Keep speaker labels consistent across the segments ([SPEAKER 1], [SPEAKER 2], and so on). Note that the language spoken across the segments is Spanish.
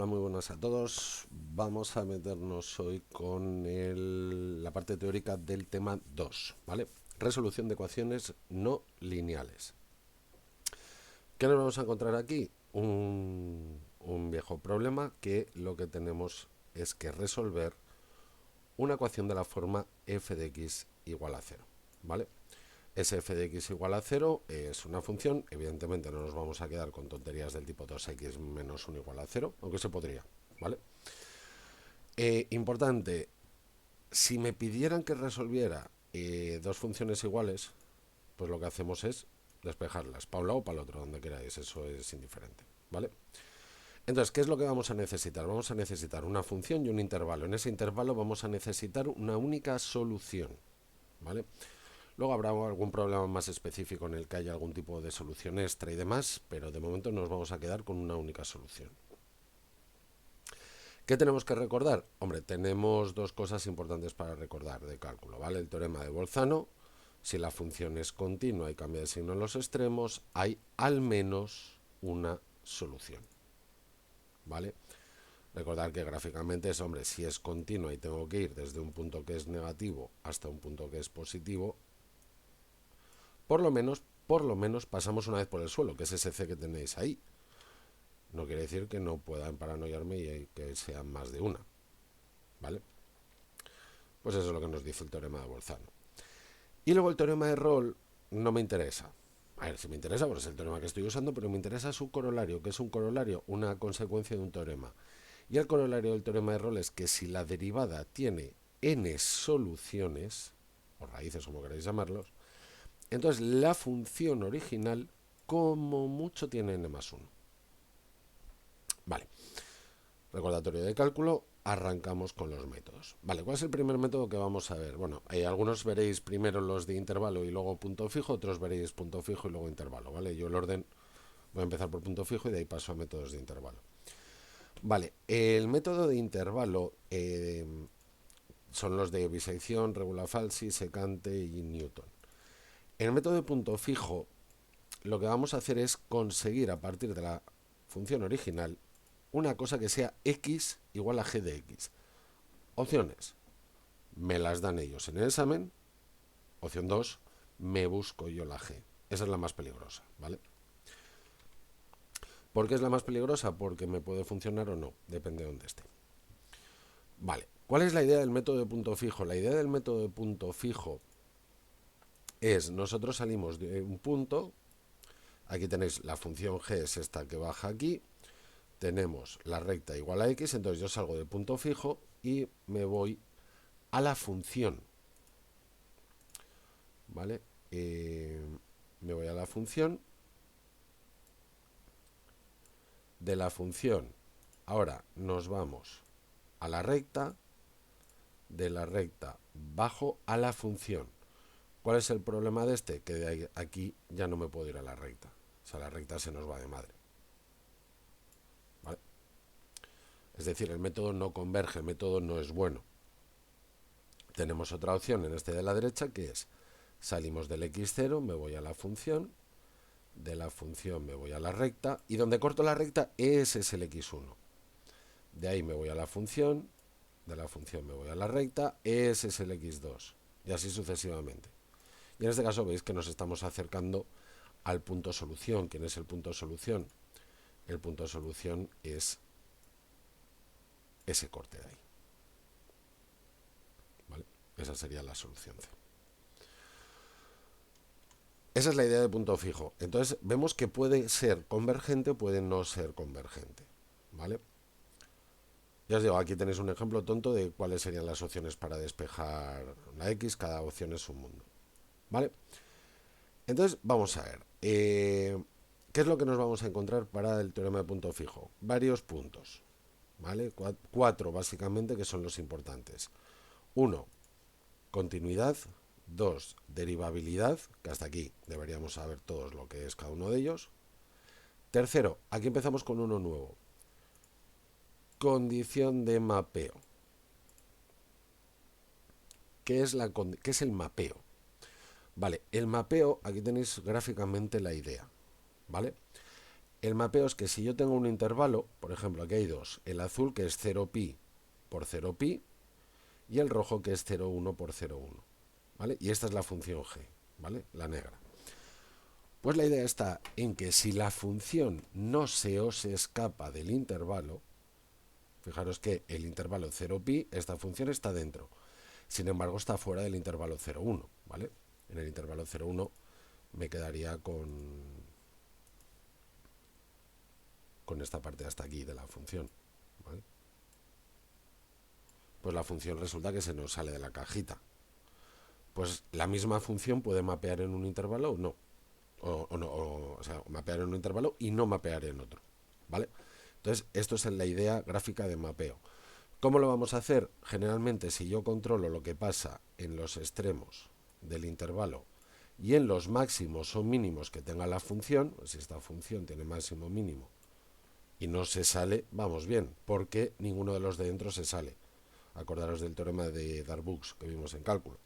[SPEAKER 1] Hola, muy buenas a todos. Vamos a meternos hoy con la parte teórica del tema 2, ¿vale? Resolución de ecuaciones no lineales. ¿Qué nos vamos a encontrar aquí? Un viejo problema que lo que tenemos es que resolver una ecuación de la forma f de x igual a 0, ¿vale? Ese f de x igual a 0 es una función, evidentemente no nos vamos a quedar con tonterías del tipo 2x menos 1 igual a 0, aunque se podría, ¿vale? Importante, si me pidieran que resolviera dos funciones iguales, pues lo que hacemos es despejarlas, para un lado o para el otro, donde queráis, eso es indiferente, ¿vale? Entonces, ¿qué es lo que vamos a necesitar? Vamos a necesitar una función y un intervalo. En ese intervalo vamos a necesitar una única solución, ¿vale? Luego habrá algún problema más específico en el que haya algún tipo de solución extra y demás, pero de momento nos vamos a quedar con una única solución. ¿Qué tenemos que recordar? Hombre, tenemos dos cosas importantes para recordar de cálculo, ¿vale? El teorema de Bolzano: si la función es continua y cambia de signo en los extremos, hay al menos una solución, ¿vale? Recordar que gráficamente es, hombre, si es continua y tengo que ir desde un punto que es negativo hasta un punto que es positivo, por lo menos pasamos una vez por el suelo, que es ese c que tenéis ahí. No quiere decir que no puedan paranoiarme y que sean más de una, ¿vale? Pues eso es lo que nos dice el teorema de Bolzano. Y luego el teorema de Rolle no me interesa. A ver, si me interesa, pues es el teorema que estoy usando, pero me interesa su corolario, que es un corolario, una consecuencia de un teorema. Y el corolario del teorema de Rolle es que si la derivada tiene n soluciones, o raíces como queráis llamarlos, entonces la función original como mucho tiene n más 1. Vale, recordatorio de cálculo, arrancamos con los métodos. Vale, ¿cuál es el primer método que vamos a ver? Bueno, algunos veréis primero los de intervalo y luego punto fijo, otros veréis punto fijo y luego intervalo, ¿vale? Yo el orden voy a empezar por punto fijo y de ahí paso a métodos de intervalo. Vale, el método de intervalo son los de bisección, regula falsi, secante y Newton. En el método de punto fijo, lo que vamos a hacer es conseguir a partir de la función original una cosa que sea x igual a g de x. Opciones: me las dan ellos en el examen. Opción 2, me busco yo la g. Esa es la más peligrosa, ¿vale? ¿Por qué es la más peligrosa? Porque me puede funcionar o no, depende de dónde esté. Vale, ¿cuál es la idea del método de punto fijo? La idea del método de punto fijo es, nosotros salimos de un punto, aquí tenéis la función g, es esta que baja aquí, tenemos la recta igual a x, entonces yo salgo de punto fijo y me voy a la función, ¿vale? Me voy a la función, de la función ahora nos vamos a la recta, de la recta bajo a la función. ¿Cuál es el problema de este? Que de aquí ya no me puedo ir a la recta, o sea, la recta se nos va de madre, ¿vale? Es decir, el método no converge, el método no es bueno. Tenemos otra opción en este de la derecha, que es, salimos del x0, me voy a la función, de la función me voy a la recta, y donde corto la recta, ese es el x1. De ahí me voy a la función, de la función me voy a la recta, ese es el x2, y así sucesivamente. Y en este caso veis que nos estamos acercando al punto solución. ¿Quién es el punto solución? El punto solución es ese corte de ahí, ¿vale? Esa sería la solución C. Esa es la idea de punto fijo. Entonces vemos que puede ser convergente o puede no ser convergente, ¿vale? Ya os digo, aquí tenéis un ejemplo tonto de cuáles serían las opciones para despejar la X. Cada opción es un mundo, ¿vale? Entonces vamos a ver, ¿qué es lo que nos vamos a encontrar para el teorema de punto fijo? Varios puntos, ¿vale? Cuatro básicamente, que son los importantes. Uno, continuidad. Dos, derivabilidad, que hasta aquí deberíamos saber todos lo que es cada uno de ellos. Tercero, aquí empezamos con uno nuevo: condición de mapeo. ¿Qué es el mapeo? Vale, el mapeo, aquí tenéis gráficamente la idea, ¿vale? El mapeo es que si yo tengo un intervalo, por ejemplo, aquí hay dos, el azul que es 0pi por 0pi y el rojo que es 0,1 por 0,1, ¿vale? Y esta es la función g, ¿vale? La negra. Pues la idea está en que si la función no se os escapa del intervalo, fijaros que el intervalo 0pi, esta función está dentro. Sin embargo, está fuera del intervalo 0,1, ¿vale? En el intervalo 0,1 me quedaría con esta parte hasta aquí de la función, ¿vale? Pues la función resulta que se nos sale de la cajita. Pues la misma función puede mapear en un intervalo o no. O sea, mapear en un intervalo y no mapear en otro, ¿vale? Entonces, esto es la idea gráfica de mapeo. ¿Cómo lo vamos a hacer? Generalmente, si yo controlo lo que pasa en los extremos del intervalo y en los máximos o mínimos que tenga la función, si esta función tiene máximo o mínimo y no se sale, vamos bien, porque ninguno de los de dentro se sale. Acordaros del teorema de Darboux que vimos en cálculo.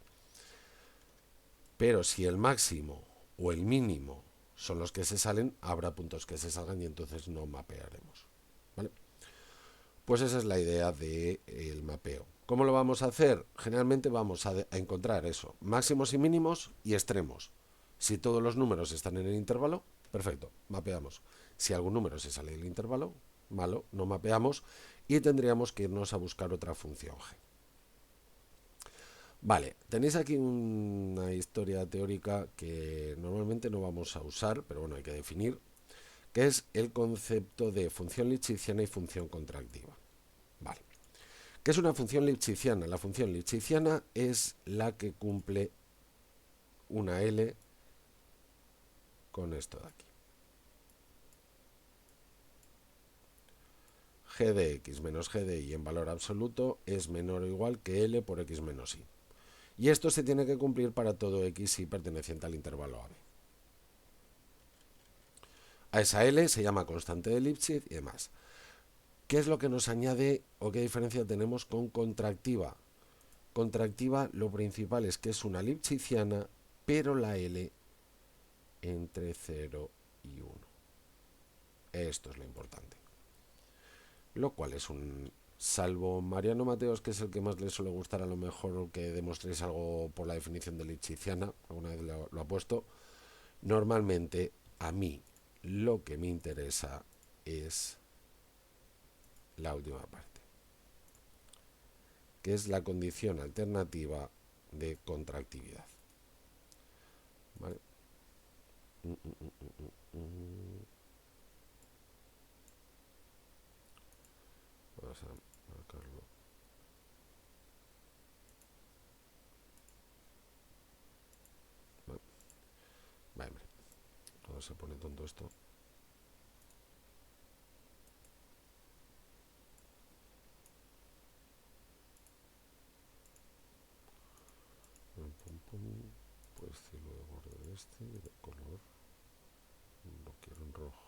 [SPEAKER 1] Pero si el máximo o el mínimo son los que se salen, habrá puntos que se salgan y entonces no mapearemos, ¿vale? Pues esa es la idea del mapeo. ¿Cómo lo vamos a hacer? Generalmente vamos a encontrar eso, máximos y mínimos y extremos. Si todos los números están en el intervalo, perfecto, mapeamos. Si algún número se sale del intervalo, malo, no mapeamos y tendríamos que irnos a buscar otra función g. Vale, tenéis aquí una historia teórica que normalmente no vamos a usar, pero bueno, hay que definir, que es el concepto de función lipschitziana y función contractiva. Vale. ¿Qué es una función lipschitziana? La función lipschitziana es la que cumple una L con esto de aquí. G de x menos g de y en valor absoluto es menor o igual que L por x menos y. Y esto se tiene que cumplir para todo x y perteneciente al intervalo AB. A esa L se llama constante de Lipschitz y demás. ¿Qué es lo que nos añade o qué diferencia tenemos con contractiva? Contractiva lo principal es que es una lipschitziana, pero la L entre 0 y 1. Esto es lo importante. Lo cual es un... Salvo Mariano Mateos, que es el que más le suele gustar a lo mejor que demostréis algo por la definición de lipschitziana, alguna vez lo ha puesto, normalmente a mí lo que me interesa es la última parte, que es la condición alternativa de contractividad. ¿Vale? Vamos a marcarlo. Vale, todo se pone tonto esto. Pues cielo de borde este y de color lo quiero en rojo.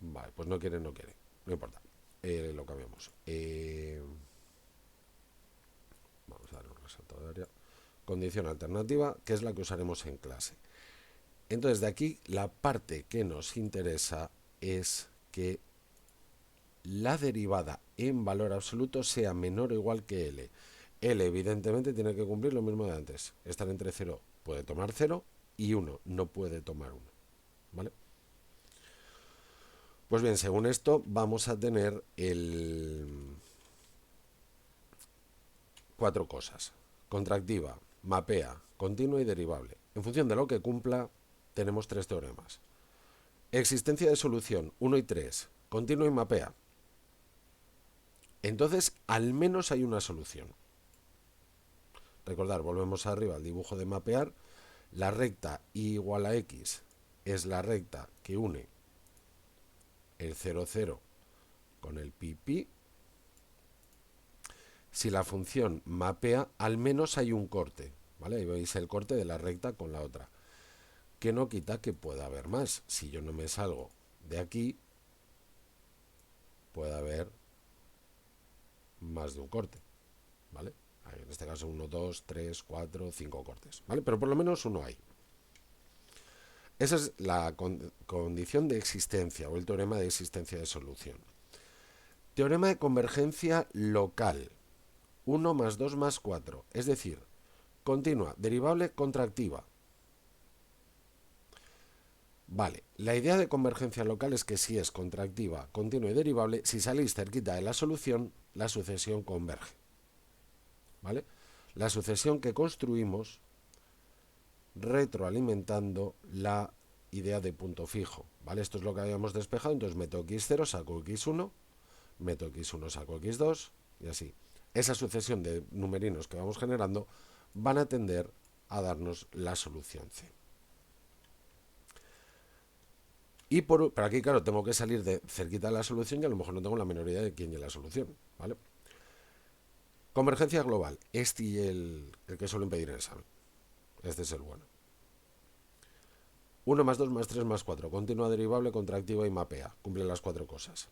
[SPEAKER 1] Vale, pues no quiere, no quiere, no importa, lo cambiamos. Vamos a dar un resaltado de área. Condición alternativa, que es la que usaremos en clase. Entonces de aquí la parte que nos interesa es que la derivada en valor absoluto sea menor o igual que L. L evidentemente tiene que cumplir lo mismo de antes. Estar entre 0 puede tomar 0 y 1 no puede tomar 1. ¿Vale? Pues bien, según esto vamos a tener cuatro cosas. Contractiva, mapea, continua y derivable. En función de lo que cumpla, tenemos tres teoremas. Existencia de solución 1 y 3, continua y mapea. Entonces, al menos hay una solución. Recordad, volvemos arriba al dibujo de mapear. La recta y igual a x es la recta que une el 0, 0 con el pi, pi. Si la función mapea, al menos hay un corte, ¿vale? Ahí veis el corte de la recta con la otra. Que no quita que pueda haber más. Si yo no me salgo de aquí, puede haber más de un corte, ¿vale? En este caso 1, 2, 3, 4, 5 cortes, ¿vale? Pero por lo menos uno hay. Esa es la condición de existencia o el teorema de existencia de solución. Teorema de convergencia local. 1 más 2 más 4. Es decir, continua, derivable, contractiva. Vale, la idea de convergencia local es que si es contractiva, continua y derivable, si salís cerquita de la solución, la sucesión converge. ¿Vale? La sucesión que construimos retroalimentando la idea de punto fijo. ¿Vale? Esto es lo que habíamos despejado, entonces meto x0, saco x1, meto x1, saco x2 y así. Esa sucesión de numerinos que vamos generando van a tender a darnos la solución C. Y pero aquí, claro, tengo que salir de cerquita de la solución y a lo mejor no tengo la menor idea de quién es la solución, ¿vale? Convergencia global. Este y el que suelen pedir en el examen. Este es el bueno. 1 más 2 más 3 más 4. Continua, derivable, contractiva y mapea. Cumple las 4 cosas.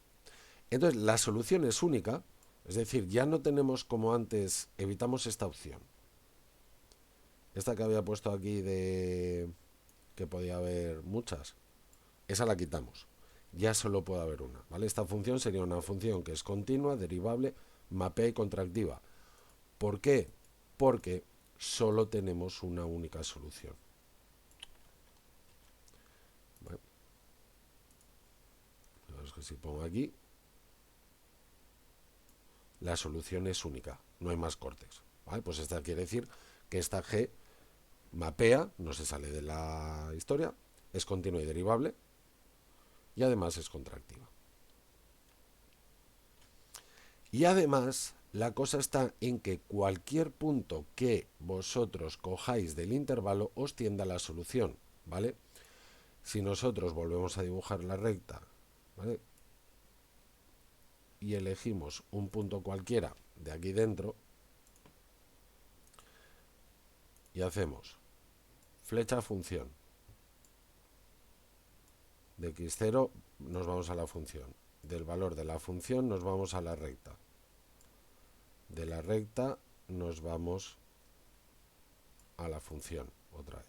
[SPEAKER 1] Entonces, la solución es única. Es decir, ya no tenemos como antes, evitamos esta opción. Esta que había puesto aquí de que podía haber muchas. Esa la quitamos. Ya solo puede haber una, ¿vale? Esta función sería una función que es continua, derivable, mapea y contractiva. ¿Por qué? Porque solo tenemos una única solución. ¿Vale? Es que si pongo aquí, la solución es única, no hay más cortes. ¿Vale? Pues esta quiere decir que esta G mapea, no se sale de la historia, es continua y derivable, y además es contractiva. Y además, la cosa está en que cualquier punto que vosotros cojáis del intervalo os tienda a la solución, ¿vale? Si nosotros volvemos a dibujar la recta, ¿vale? Y elegimos un punto cualquiera de aquí dentro y hacemos flecha función. De x0 nos vamos a la función. Del valor de la función nos vamos a la recta. De la recta nos vamos a la función otra vez.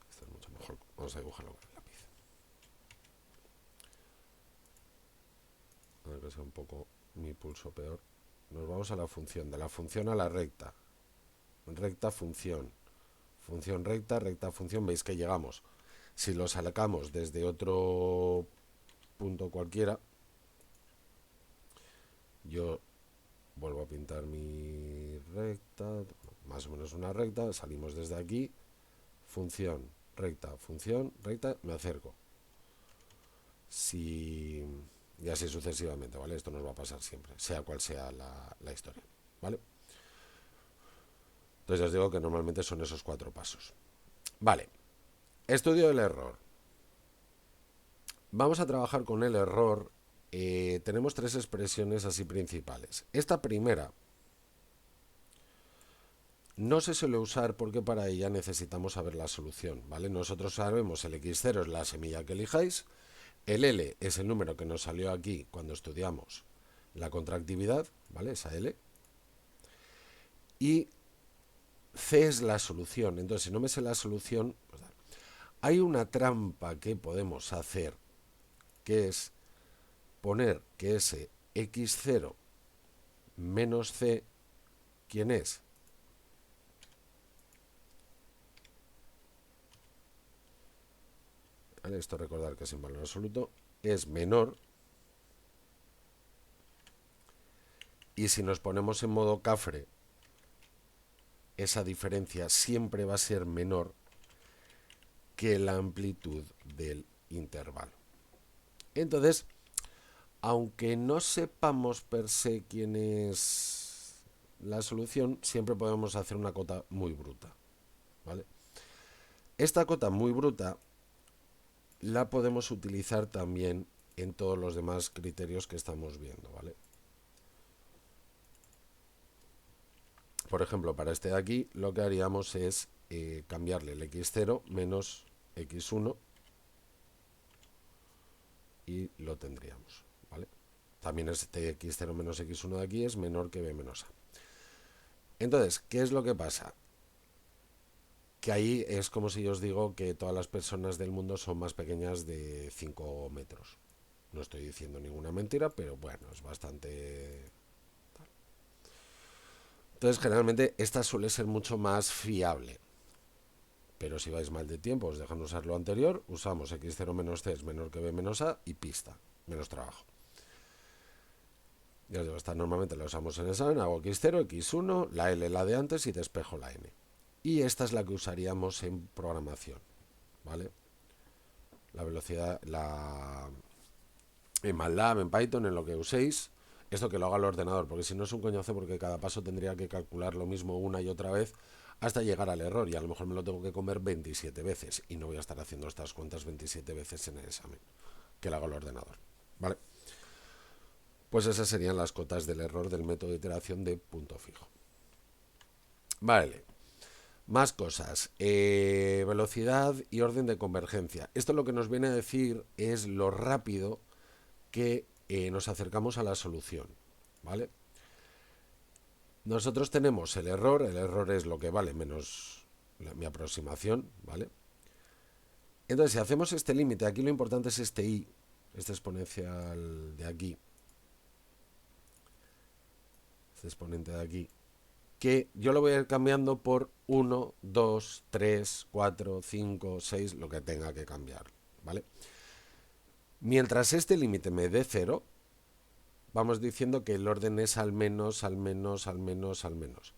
[SPEAKER 1] Esto es mucho mejor. Vamos a dibujarlo con el lápiz. A ver que sea un poco mi pulso peor. Nos vamos a la función. De la función a la recta. Recta, función. Función recta, recta, función. Veis que llegamos. Si lo sacamos desde otro punto cualquiera, yo vuelvo a pintar mi recta, más o menos una recta, salimos desde aquí, función, recta, me acerco. Si, y así sucesivamente, ¿vale? Esto nos va a pasar siempre, sea cual sea la historia, ¿vale? Entonces ya os digo que normalmente son esos 4 pasos. Vale, estudio del error. Vamos a trabajar con el error. Tenemos 3 expresiones así principales. Esta primera no se suele usar porque para ella necesitamos saber la solución, ¿vale? Nosotros sabemos el x0 es la semilla que elijáis, el L es el número que nos salió aquí cuando estudiamos la contractividad, ¿vale? Esa L. Y C es la solución. Entonces, si no me sé la solución, pues hay una trampa que podemos hacer, que es poner que ese x0 menos C, ¿quién es? ¿Vale? Esto recordar que es en valor absoluto, es menor. Y si nos ponemos en modo cafre, esa diferencia siempre va a ser menor que la amplitud del intervalo. Entonces, aunque no sepamos per se quién es la solución, siempre podemos hacer una cota muy bruta, ¿vale? Esta cota muy bruta la podemos utilizar también en todos los demás criterios que estamos viendo, ¿vale? Por ejemplo, para este de aquí, lo que haríamos es cambiarle el x0 menos x1 y lo tendríamos, ¿vale? También este x0 menos x1 de aquí es menor que b menos a. Entonces, ¿qué es lo que pasa? Que ahí es como si yo os digo que todas las personas del mundo son más pequeñas de 5 metros. No estoy diciendo ninguna mentira, pero bueno, es bastante... Entonces, generalmente, esta suele ser mucho más fiable. Pero si vais mal de tiempo, os dejan usar lo anterior, usamos x0 menos c es menor que b menos a y pista, menos trabajo. Ya os digo, esta normalmente la usamos en el examen, hago x0, x1, la L la de antes y despejo la n. Y esta es la que usaríamos en programación, ¿vale? La velocidad, en MATLAB, en Python, en lo que uséis, esto que lo haga el ordenador, porque si no es un coñazo porque cada paso tendría que calcular lo mismo una y otra vez hasta llegar al error y a lo mejor me lo tengo que comer 27 veces y no voy a estar haciendo estas cuentas 27 veces en el examen, que lo haga el ordenador, ¿vale? Pues esas serían las cotas del error del método de iteración de punto fijo. Vale, más cosas. Velocidad y orden de convergencia. Esto lo que nos viene a decir es lo rápido que nos acercamos a la solución, ¿vale? Nosotros tenemos el error es lo que vale menos mi aproximación, ¿vale? Entonces, si hacemos este límite, aquí lo importante es este i, este exponencial de aquí, este exponente de aquí, que yo lo voy a ir cambiando por 1, 2, 3, 4, 5, 6, lo que tenga que cambiar, ¿vale? Mientras este límite me dé 0, vamos diciendo que el orden es al menos, al menos, al menos, al menos.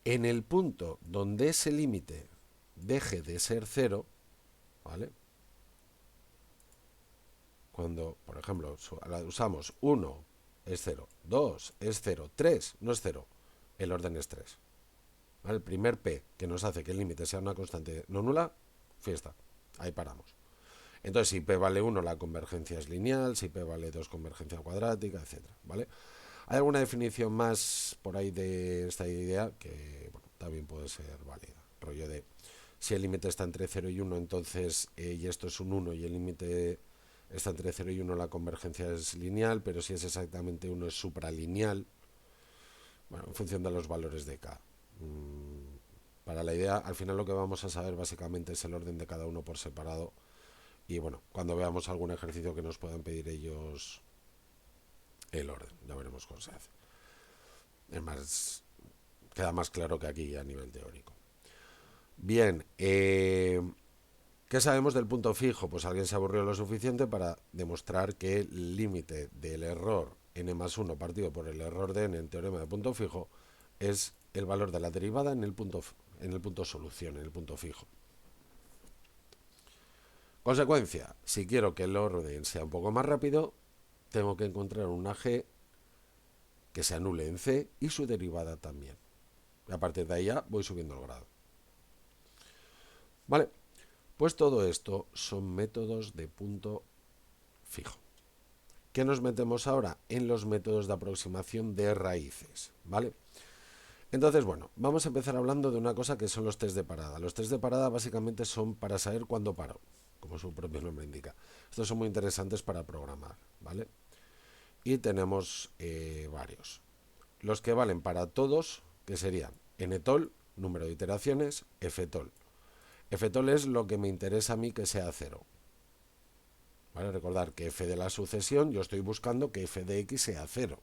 [SPEAKER 1] En el punto donde ese límite deje de ser 0, ¿vale? Cuando, por ejemplo, usamos 1 es 0, 2 es 0, 3 no es 0, el orden es 3. ¿Vale? El primer P que nos hace que el límite sea una constante no nula, fiesta, ahí paramos. Entonces, si P vale 1, la convergencia es lineal, si P vale 2, convergencia cuadrática, etc. ¿Vale? Hay alguna definición más por ahí de esta idea que bueno, también puede ser válida. Rollo de, si el límite está entre 0 y 1, entonces, y esto es un 1 y el límite está entre 0 y 1, la convergencia es lineal, pero si es exactamente 1 es supralineal. Bueno, en función de los valores de K. Para la idea, al final lo que vamos a saber básicamente es el orden de cada uno por separado. Y bueno, cuando veamos algún ejercicio que nos puedan pedir ellos el orden, ya veremos cómo se hace. Es más, queda más claro que aquí a nivel teórico. Bien, ¿qué sabemos del punto fijo? Pues alguien se aburrió lo suficiente para demostrar que el límite del error n más 1 partido por el error de n en teorema de punto fijo es el valor de la derivada en el punto solución, en el punto fijo. Consecuencia, si quiero que el orden sea un poco más rápido, tengo que encontrar una g que se anule en c y su derivada también. A partir de ahí ya voy subiendo el grado. Vale, pues todo esto son métodos de punto fijo. ¿Qué nos metemos ahora? En los métodos de aproximación de raíces, ¿vale? Entonces, bueno, vamos a empezar hablando de una cosa que son los test de parada. Los test de parada básicamente son para saber cuándo paro, como su propio nombre indica. Estos son muy interesantes para programar, ¿vale? Y tenemos varios. Los que valen para todos, que serían ntol, número de iteraciones, ftol. Ftol es lo que me interesa a mí que sea 0. ¿Vale? Recordar que f de la sucesión, yo estoy buscando que f de x sea 0.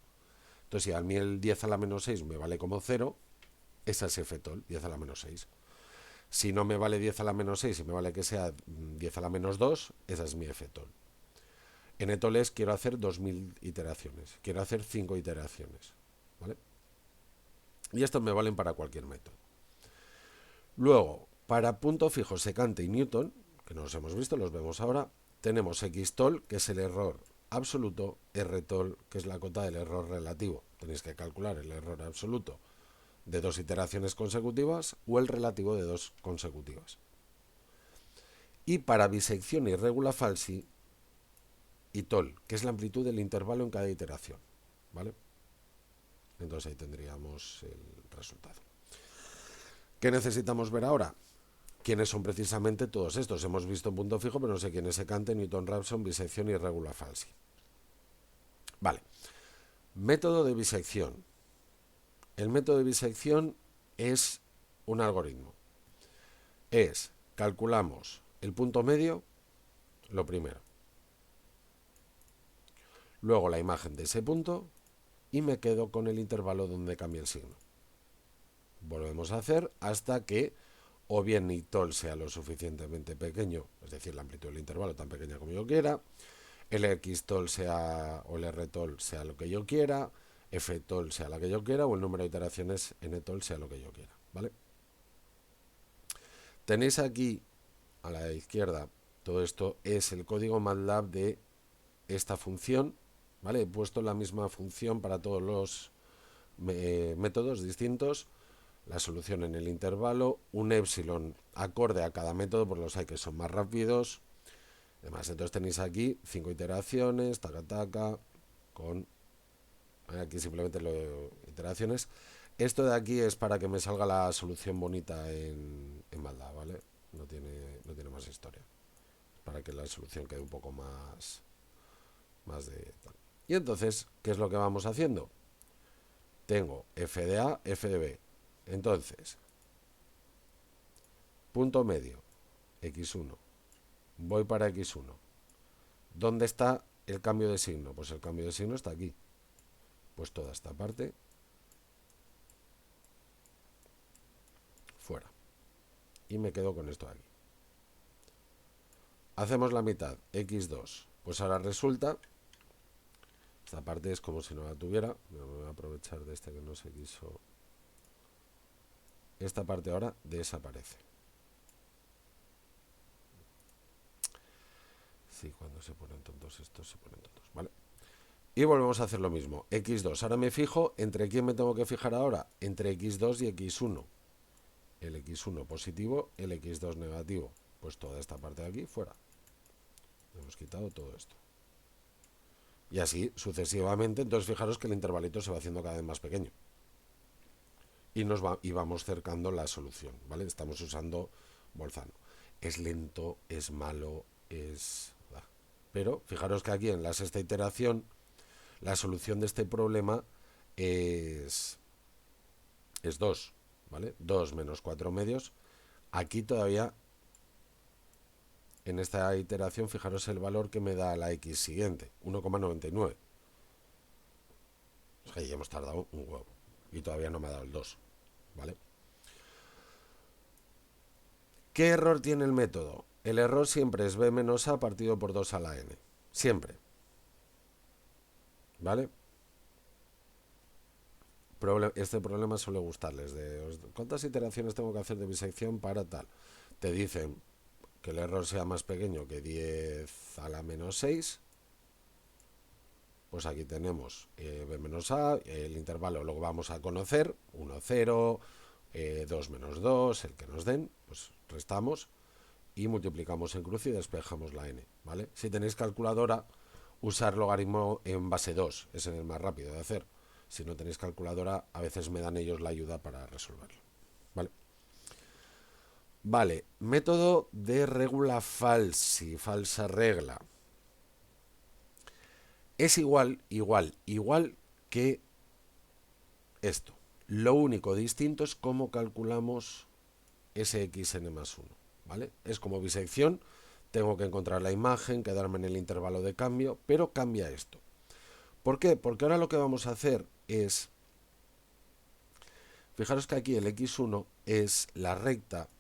[SPEAKER 1] Entonces, si a mí el 10 a la menos 6 me vale como 0, esa es ftol, 10 a la menos 6. Si no me vale 10 a la menos 6 y me vale que sea 10 a la menos 2, esa es mi ftol. En etol es quiero hacer 2000 iteraciones, quiero hacer 5 iteraciones, ¿vale? Y estos me valen para cualquier método. Luego, para punto fijo, secante y Newton, que no los hemos visto, los vemos ahora, tenemos xtol, que es el error absoluto, rtol, que es la cota del error relativo. Tenéis que calcular el error absoluto de 2 iteraciones consecutivas o el relativo de 2 consecutivas. Y para bisección y regula falsi, tol, que es la amplitud del intervalo en cada iteración, ¿vale? Entonces ahí tendríamos el resultado. ¿Qué necesitamos ver ahora? quiénes son precisamente todos estos. Hemos visto punto fijo, pero no sé quién es secante, Newton-Raphson, bisección y regula falsi. Vale. Método de bisección. El método de bisección es un algoritmo. Calculamos el punto medio, lo primero. Luego la imagen de ese punto y me quedo con el intervalo donde cambia el signo. Volvemos a hacer hasta que o bien ni tol sea lo suficientemente pequeño, es decir, la amplitud del intervalo tan pequeña como yo quiera, el x tol sea o el r tol sea lo que yo quiera, f tol sea la que yo quiera o el número de iteraciones n tol sea lo que yo quiera, ¿vale? Tenéis aquí a la izquierda, todo esto es el código MATLAB de esta función, ¿vale? He puesto la misma función para todos los métodos distintos, la solución en el intervalo, un epsilon acorde a cada método, por los hay que son más rápidos, además. Entonces tenéis aquí 5 iteraciones, taca taca, con aquí simplemente iteraciones. Esto de aquí es para que me salga la solución bonita en MATLAB, ¿vale? No tiene más historia, para que la solución quede un poco más de tal. Y entonces, ¿qué es lo que vamos haciendo? Tengo f de A, f de B. Entonces, punto medio, x1. Voy para x1. ¿Dónde está el cambio de signo? Pues el cambio de signo está aquí. Pues toda esta parte fuera. Y me quedo con esto de aquí. Hacemos la mitad, x2. Pues ahora resulta, esta parte es como si no la tuviera. Me voy a aprovechar de este que no se quiso. Esta parte ahora desaparece. Sí, cuando se ponen tontos estos se ponen tontos, ¿vale? Y volvemos a hacer lo mismo, x2. Ahora me fijo, ¿entre quién me tengo que fijar ahora? Entre x2 y x1. El x1 positivo, el x2 negativo. Pues toda esta parte de aquí fuera. Hemos quitado todo esto. Y así sucesivamente. Entonces fijaros que el intervalito se va haciendo cada vez más pequeño. Y vamos cercando la solución, ¿vale? Estamos usando Bolzano. Es lento, es malo, es... Pero fijaros que aquí en la sexta iteración la solución de este problema es 2, ¿vale? 2 menos 4 medios. Aquí todavía, en esta iteración, fijaros el valor que me da la x siguiente, 1,99. O sea, ya hemos tardado un huevo. Y todavía no me ha dado el 2, ¿vale? ¿Qué error tiene el método? El error siempre es b menos a partido por 2 a la n. Siempre. ¿Vale? Este problema suele gustarles. ¿Cuántas iteraciones tengo que hacer de bisección para tal? Te dicen que el error sea más pequeño que 10 a la menos 6. Pues aquí tenemos b menos a, el intervalo lo vamos a conocer, 1, 0, 2 menos 2, el que nos den, pues restamos y multiplicamos en cruz y despejamos la n, ¿vale? Si tenéis calculadora, usar logaritmo en base 2, es el más rápido de hacer. Si no tenéis calculadora, a veces me dan ellos la ayuda para resolverlo, ¿vale? Vale, método de regula falsi, falsa regla. Es igual que esto. Lo único distinto es cómo calculamos ese xn más 1, ¿vale? Es como bisección, tengo que encontrar la imagen, quedarme en el intervalo de cambio, pero cambia esto. ¿Por qué? Porque ahora lo que vamos a hacer es, fijaros que aquí el x1 es la recta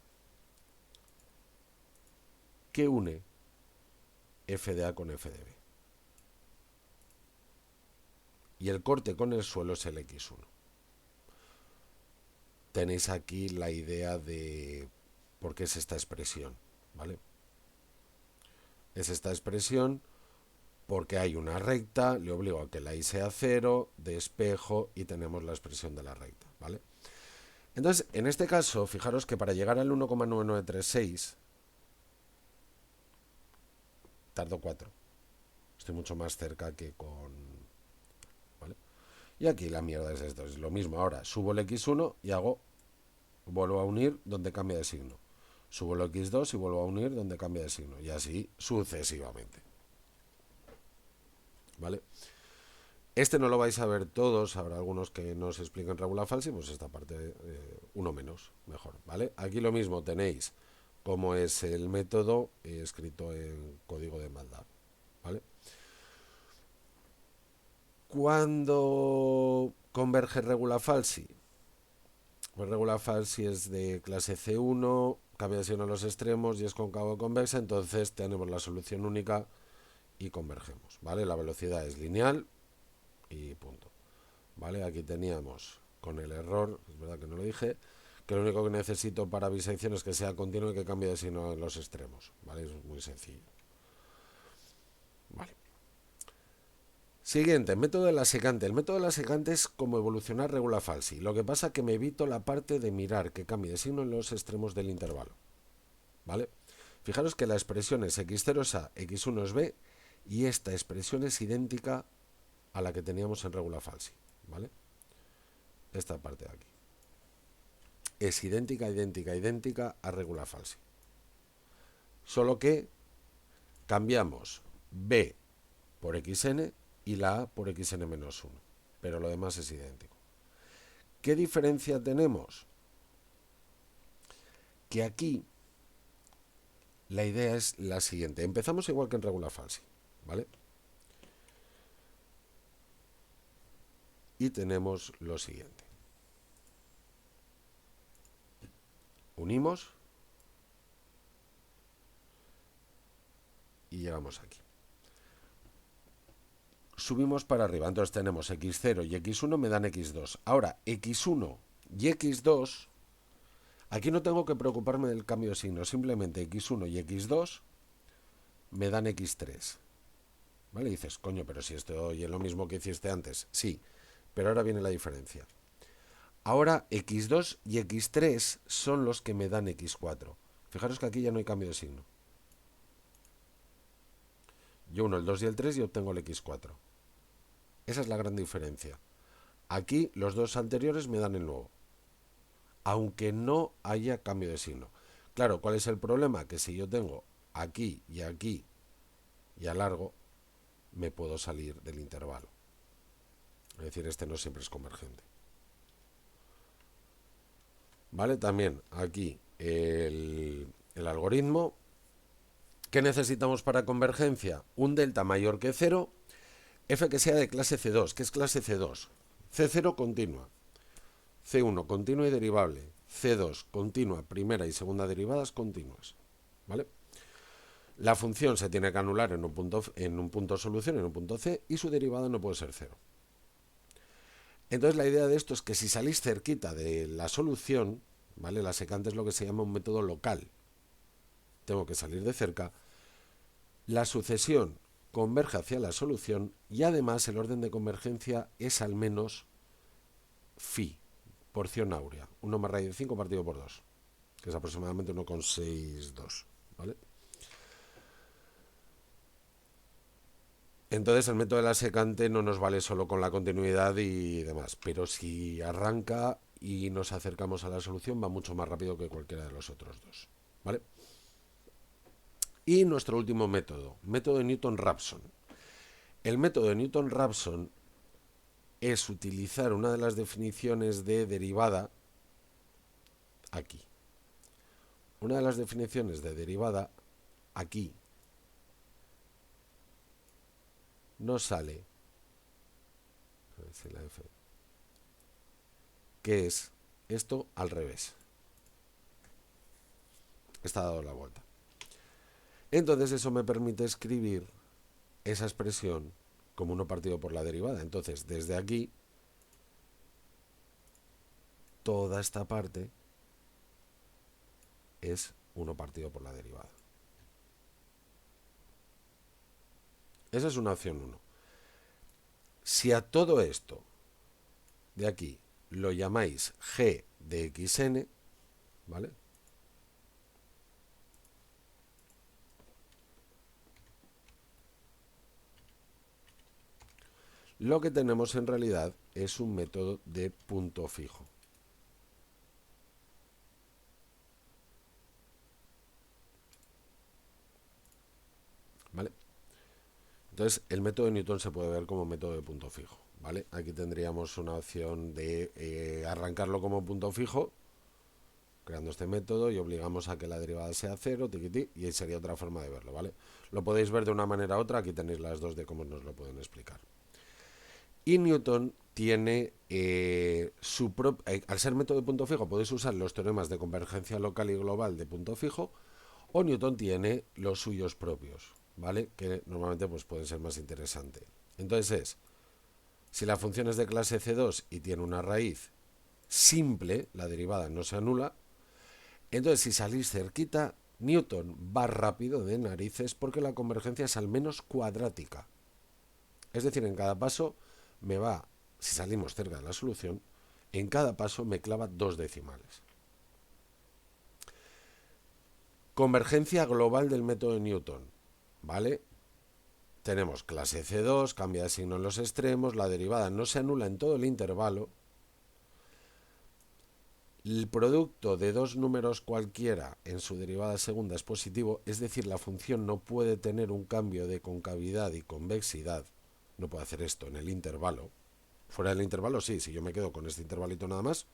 [SPEAKER 1] que une f de a con f de b. Y el corte con el suelo es el x1. Tenéis aquí la idea de por qué es esta expresión, ¿vale? Es esta expresión porque hay una recta, le obligo a que la y sea 0, despejo y tenemos la expresión de la recta, ¿vale? Entonces, en este caso, fijaros que para llegar al 1,9936 tardo 4. Estoy mucho más cerca que con... ¿vale? Y aquí la mierda es esto, es lo mismo. Ahora subo el x1 y vuelvo a unir donde cambia de signo. Subo el x2 y vuelvo a unir donde cambia de signo. Y así sucesivamente. ¿Vale? Este no lo vais a ver todos, habrá algunos que no os expliquen regula falsi, pues esta parte uno menos, mejor, ¿vale? Aquí lo mismo tenéis cómo es el método escrito en código de MATLAB, ¿vale? ¿Cuándo converge regula falsi? Pues regula falsi es de clase C1, cambia de signo a los extremos y es cóncavo convexa, entonces tenemos la solución única y convergemos, ¿vale? La velocidad es lineal y punto. ¿Vale? Aquí teníamos con el error, es verdad que no lo dije, que lo único que necesito para bisección es que sea continuo y que cambie de signo en los extremos, ¿vale? Es muy sencillo. Vale. Siguiente, método de la secante. El método de la secante es como evolucionar regula falsi. Lo que pasa es que me evito la parte de mirar que cambie de signo en los extremos del intervalo. ¿Vale? Fijaros que la expresión es x0 es A, x1 es B y esta expresión es idéntica a la que teníamos en regula falsi. ¿Vale? Esta parte de aquí. Es idéntica a regula falsi. Solo que cambiamos B por xn y la A por xn menos 1. Pero lo demás es idéntico. ¿Qué diferencia tenemos? Que aquí la idea es la siguiente. Empezamos igual que en regula falsi, ¿vale? Y tenemos lo siguiente. Unimos y llegamos aquí. Subimos para arriba, entonces tenemos x0 y x1 me dan x2. Ahora, x1 y x2, aquí no tengo que preocuparme del cambio de signo, simplemente x1 y x2 me dan x3. ¿Vale? Y dices, coño, pero si esto es lo mismo que hiciste antes. Sí, pero ahora viene la diferencia. Ahora x2 y x3 son los que me dan x4. Fijaros que aquí ya no hay cambio de signo. Yo uno el 2 y el 3 y obtengo el x4. Esa es la gran diferencia. Aquí los dos anteriores me dan el nuevo, aunque no haya cambio de signo. Claro, ¿cuál es el problema? Que si yo tengo aquí y a largo, me puedo salir del intervalo. Es decir, este no siempre es convergente. ¿Vale? También aquí el algoritmo. ¿Qué necesitamos para convergencia? Un delta mayor que 0, f que sea de clase C2. ¿Qué es clase C2? C0 continua, C1 continua y derivable, C2 continua, primera y segunda derivadas continuas. ¿Vale? La función se tiene que anular en un punto solución, en un punto C, y su derivada no puede ser 0. Entonces la idea de esto es que si salís cerquita de la solución, ¿vale? La secante es lo que se llama un método local. Tengo que salir de cerca. La sucesión converge hacia la solución y además el orden de convergencia es al menos phi, porción áurea, 1 más raíz de 5 partido por 2, que es aproximadamente 1,62, ¿vale? Entonces el método de la secante no nos vale solo con la continuidad y demás, pero si arranca y nos acercamos a la solución va mucho más rápido que cualquiera de los otros dos, ¿vale? Y nuestro último método, método de Newton-Raphson. El método de Newton-Raphson es utilizar una de las definiciones de derivada aquí. Una de las definiciones de derivada aquí nos sale, a ver si la F, que es esto al revés. Está dado la vuelta. Entonces eso me permite escribir esa expresión como 1 partido por la derivada. Entonces desde aquí toda esta parte es 1 partido por la derivada. Esa es una opción 1. Si a todo esto de aquí lo llamáis g de xn, ¿vale? Lo que tenemos en realidad es un método de punto fijo. Entonces, el método de Newton se puede ver como método de punto fijo, ¿vale? Aquí tendríamos una opción de arrancarlo como punto fijo, creando este método, y obligamos a que la derivada sea cero, tiquití, y sería otra forma de verlo, ¿vale? Lo podéis ver de una manera u otra, aquí tenéis las dos de cómo nos lo pueden explicar. Y Newton tiene su propio... al ser método de punto fijo, podéis usar los teoremas de convergencia local y global de punto fijo, o Newton tiene los suyos propios, ¿vale? Que normalmente pues, pueden ser más interesantes. Entonces si la función es de clase C2 y tiene una raíz simple, la derivada no se anula, entonces si salís cerquita, Newton va rápido de narices porque la convergencia es al menos cuadrática. Es decir, en cada paso me va, si salimos cerca de la solución, en cada paso me clava 2 decimales. Convergencia global del método de Newton, ¿vale? Tenemos clase C2, cambia de signo en los extremos, la derivada no se anula en todo el intervalo. El producto de dos números cualquiera en su derivada segunda es positivo, es decir, la función no puede tener un cambio de concavidad y convexidad. No puede hacer esto en el intervalo. Fuera del intervalo sí, si yo me quedo con este intervalito nada más,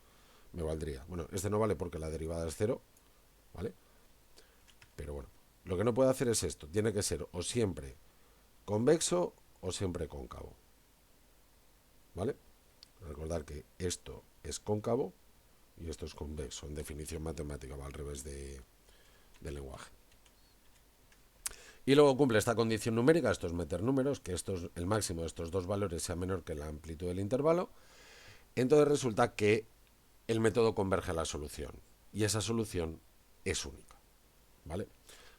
[SPEAKER 1] me valdría. Bueno, este no vale porque la derivada es cero, ¿vale? Pero bueno, lo que no puede hacer es esto. Tiene que ser o siempre convexo o siempre cóncavo, ¿vale? Recordar que esto es cóncavo y esto es convexo. En definición matemática va al revés del lenguaje. Y luego cumple esta condición numérica, esto es meter números, que el máximo de estos dos valores sea menor que la amplitud del intervalo. Entonces resulta que el método converge a la solución. Y esa solución es única, ¿vale?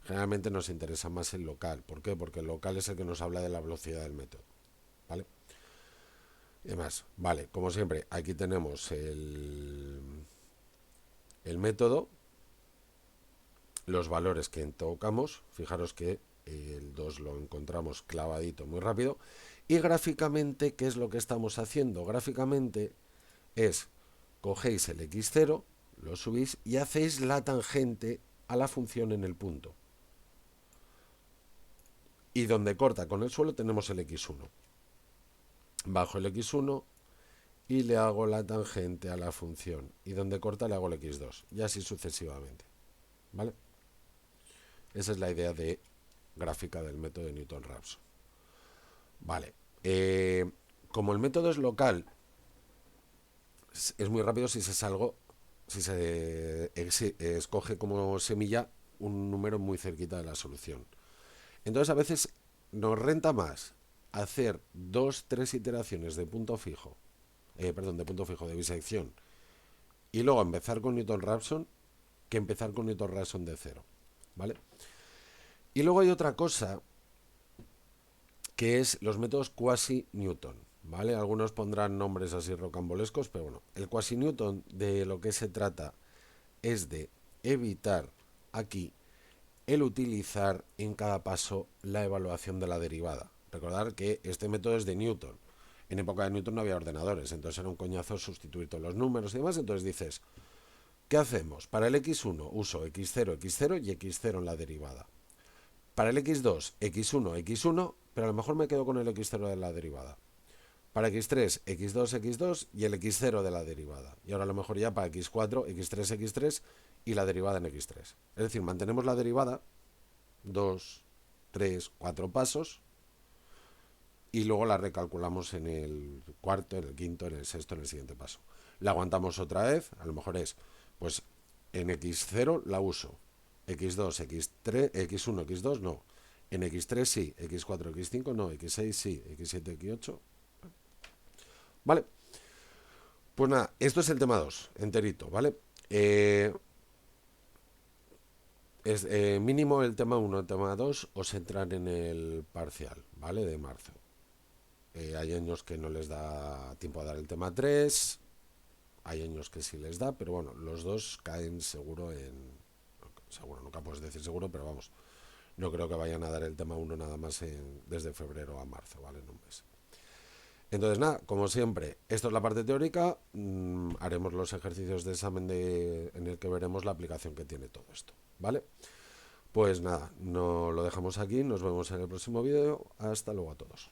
[SPEAKER 1] Generalmente nos interesa más el local. ¿Por qué? Porque el local es el que nos habla de la velocidad del método, ¿vale? Y demás, vale, como siempre, aquí tenemos el método, los valores que tocamos, fijaros que el 2 lo encontramos clavadito muy rápido, y gráficamente, ¿qué es lo que estamos haciendo? Gráficamente es, cogéis el x0, lo subís y hacéis la tangente a la función en el punto. Y donde corta con el suelo tenemos el x1. Bajo el x1 y le hago la tangente a la función. Y donde corta le hago el x2. Y así sucesivamente. ¿Vale? Esa es la idea de gráfica del método de Newton-Raphson. Vale. Como el método es local, es muy rápido si se escoge como semilla un número muy cerquita de la solución. Entonces a veces nos renta más hacer 2-3 iteraciones de punto fijo, de bisección, y luego empezar con Newton-Raphson que empezar con Newton-Raphson de cero, ¿vale? Y luego hay otra cosa que es los métodos quasi-Newton, ¿vale? Algunos pondrán nombres así rocambolescos, pero bueno, el quasi-Newton de lo que se trata es de evitar aquí el utilizar en cada paso la evaluación de la derivada. Recordar que este método es de Newton. En época de Newton no había ordenadores, entonces era un coñazo sustituir todos los números y demás. Entonces dices, ¿qué hacemos? Para el x1 uso x0, x0 y x0 en la derivada. Para el x2, x1, x1, pero a lo mejor me quedo con el x0 de la derivada. Para x3, x2, x2 y el x0 de la derivada. Y ahora a lo mejor ya para x4, x3, x3 y la derivada en x3. Es decir, mantenemos la derivada 2, 3, 4 pasos y luego la recalculamos en el cuarto, en el quinto, en el sexto, en el siguiente paso. La aguantamos otra vez, a lo mejor es, pues en x0 la uso, x2, x3, x1, x2 no, en x3 sí, x4, x5 no, x6 sí, x7, x8. Vale, pues nada, esto es el tema 2, enterito, ¿vale? Mínimo el tema 1, el tema 2 os entran en el parcial, ¿vale? De marzo. Hay años que no les da tiempo a dar el tema 3, hay años que sí les da, pero bueno, los dos caen seguro seguro, nunca puedes decir seguro, pero vamos, no creo que vayan a dar el tema 1 nada más desde febrero a marzo, ¿vale? En un mes. Entonces nada, como siempre, esto es la parte teórica, haremos los ejercicios de examen en el que veremos la aplicación que tiene todo esto, ¿vale? Pues nada, no lo dejamos aquí, nos vemos en el próximo vídeo. Hasta luego a todos.